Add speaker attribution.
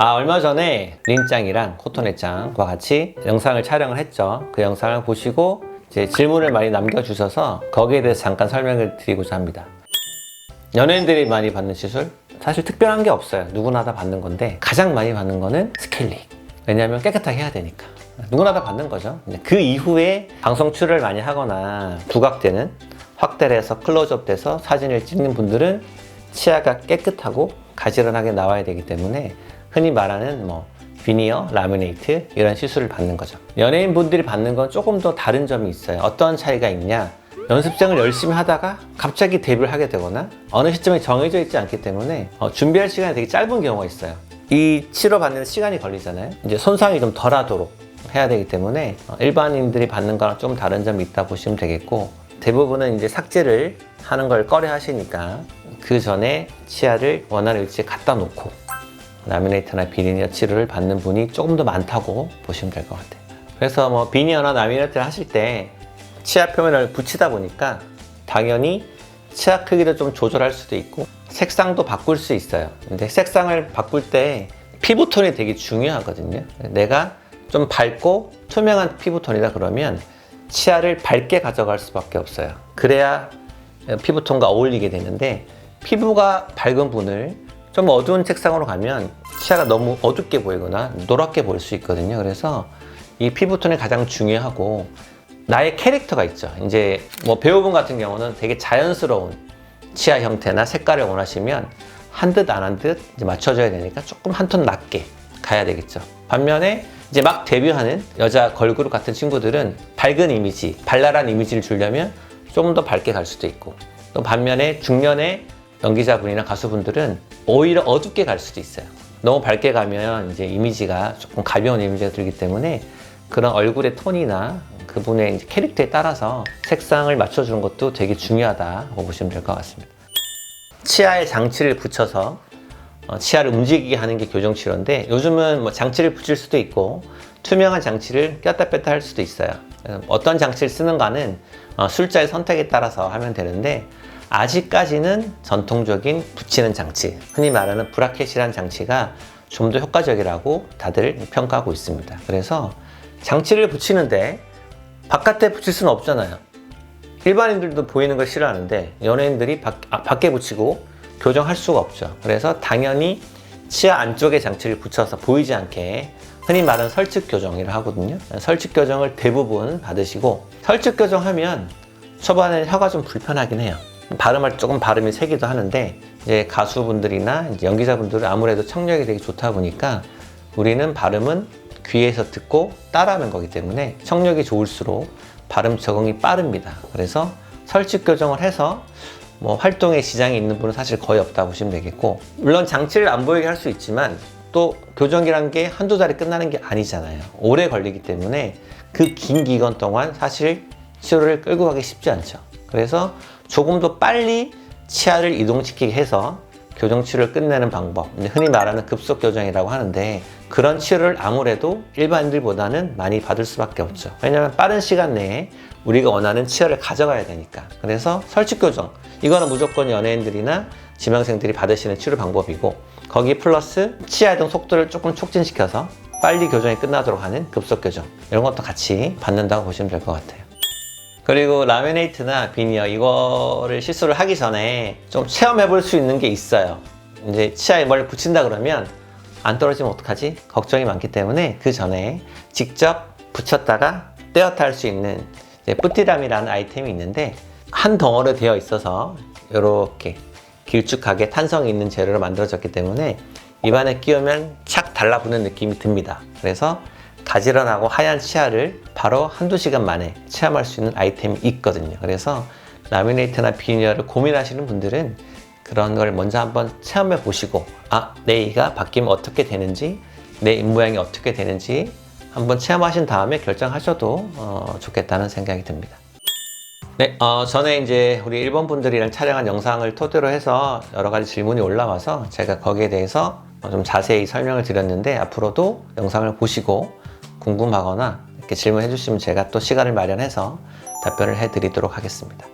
Speaker 1: 얼마 전에 린짱이랑 코토네짱과 같이 영상을 촬영을 했죠. 그 영상을 보시고 이제 질문을 많이 남겨주셔서 거기에 대해서 잠깐 설명을 드리고자 합니다. 연예인들이 많이 받는 시술? 사실 특별한 게 없어요. 누구나 다 받는 건데 가장 많이 받는 거는 스케일링. 왜냐하면 깨끗하게 해야 되니까. 누구나 다 받는 거죠. 그 이후에 방송 출연을 많이 하거나 부각되는, 확대를 해서 클로즈업 돼서 사진을 찍는 분들은 치아가 깨끗하고 가지런하게 나와야 되기 때문에 흔히 말하는 비니어, 라미네이트 이런 시술을 받는 거죠. 연예인 분들이 받는 건 조금 더 다른 점이 있어요. 어떤 차이가 있냐? 연습생을 열심히 하다가 갑자기 데뷔를 하게 되거나 어느 시점에 정해져 있지 않기 때문에 준비할 시간이 되게 짧은 경우가 있어요. 이 치료받는 시간이 걸리잖아요. 이제 손상이 좀 덜하도록 해야 되기 때문에 일반인들이 받는 거랑 좀 다른 점이 있다 보시면 되겠고, 대부분은 이제 삭제를 하는 걸 꺼려 하시니까 그 전에 치아를 원하는 위치에 갖다 놓고 라미네이트나 비니어 치료를 받는 분이 조금 더 많다고 보시면 될 것 같아요. 그래서 비니어나 라미네이트를 하실 때 치아 표면을 붙이다 보니까 당연히 치아 크기를 좀 조절할 수도 있고 색상도 바꿀 수 있어요. 근데 색상을 바꿀 때 피부톤이 되게 중요하거든요. 내가 좀 밝고 투명한 피부톤이다 그러면 치아를 밝게 가져갈 수밖에 없어요. 그래야 피부톤과 어울리게 되는데, 피부가 밝은 분을 좀 어두운 색상으로 가면 치아가 너무 어둡게 보이거나 노랗게 보일 수 있거든요. 그래서 이 피부톤이 가장 중요하고, 나의 캐릭터가 있죠. 이제 배우분 같은 경우는 되게 자연스러운 치아 형태나 색깔을 원하시면 한 듯 안 한 듯 맞춰줘야 되니까 조금 한 톤 낮게 가야 되겠죠. 반면에 이제 막 데뷔하는 여자 걸그룹 같은 친구들은 밝은 이미지, 발랄한 이미지를 주려면 조금 더 밝게 갈 수도 있고, 또 반면에 중년의 연기자분이나 가수분들은 오히려 어둡게 갈 수도 있어요. 너무 밝게 가면 이제 이미지가 조금 가벼운 이미지가 들기 때문에 그런 얼굴의 톤이나 그분의 이제 캐릭터에 따라서 색상을 맞춰주는 것도 되게 중요하다고 보시면 될 것 같습니다. 치아에 장치를 붙여서 치아를 움직이게 하는 게 교정치료인데, 요즘은 장치를 붙일 수도 있고 투명한 장치를 꼈다 뺐다 할 수도 있어요. 어떤 장치를 쓰는가는 술자의 선택에 따라서 하면 되는데, 아직까지는 전통적인 붙이는 장치, 흔히 말하는 브라켓이라는 장치가 좀 더 효과적이라고 다들 평가하고 있습니다. 그래서 장치를 붙이는데 바깥에 붙일 수는 없잖아요. 일반인들도 보이는 걸 싫어하는데 연예인들이 밖에 붙이고 교정할 수가 없죠. 그래서 당연히 치아 안쪽에 장치를 붙여서 보이지 않게, 흔히 말하는 설측 교정이라고 하거든요. 설측 교정을 대부분 받으시고, 설측 교정하면 초반에 혀가 좀 불편하긴 해요. 발음할 조금 발음이 세기도 하는데, 이제 가수분들이나 이제 연기자분들은 아무래도 청력이 되게 좋다 보니까 우리는 발음은 귀에서 듣고 따라하는 거기 때문에 청력이 좋을수록 발음 적응이 빠릅니다. 그래서 설측 교정을 해서 활동에 지장이 있는 분은 사실 거의 없다고 보시면 되겠고, 물론 장치를 안 보이게 할 수 있지만 또 교정이란 게 한두 달에 끝나는 게 아니잖아요. 오래 걸리기 때문에 그 긴 기간 동안 사실 치료를 끌고 가기 쉽지 않죠. 그래서 조금 더 빨리 치아를 이동시키게 해서 교정 치료를 끝내는 방법, 흔히 말하는 급속 교정이라고 하는데, 그런 치료를 아무래도 일반인들보다는 많이 받을 수밖에 없죠. 왜냐하면 빠른 시간 내에 우리가 원하는 치아를 가져가야 되니까. 그래서 설측 교정, 이거는 무조건 연예인들이나 지망생들이 받으시는 치료 방법이고, 거기 플러스 치아 이동 속도를 조금 촉진시켜서 빨리 교정이 끝나도록 하는 급속 교정, 이런 것도 같이 받는다고 보시면 될 것 같아요. 그리고 라미네이트나 비니어, 이거를 시술을 하기 전에 좀 체험해 볼 수 있는 게 있어요. 이제 치아에 뭘 붙인다 그러면 안 떨어지면 어떡하지? 걱정이 많기 때문에 그 전에 직접 붙였다가 떼었다 할 수 있는 뿌띠람이라는 아이템이 있는데, 한 덩어리 되어 있어서 이렇게 길쭉하게 탄성이 있는 재료로 만들어졌기 때문에 입안에 끼우면 착 달라붙는 느낌이 듭니다. 그래서 가지런하고 하얀 치아를 바로 한두 시간 만에 체험할 수 있는 아이템이 있거든요. 그래서 라미네이트나 비니어를 고민하시는 분들은 그런 걸 먼저 한번 체험해 보시고, 내 이가 바뀌면 어떻게 되는지, 내 입모양이 어떻게 되는지 한번 체험하신 다음에 결정하셔도 좋겠다는 생각이 듭니다. 네, 전에 이제 우리 일본 분들이랑 촬영한 영상을 토대로 해서 여러 가지 질문이 올라와서 제가 거기에 대해서 좀 자세히 설명을 드렸는데, 앞으로도 영상을 보시고 궁금하거나 이렇게 질문해 주시면 제가 또 시간을 마련해서 답변을 해 드리도록 하겠습니다.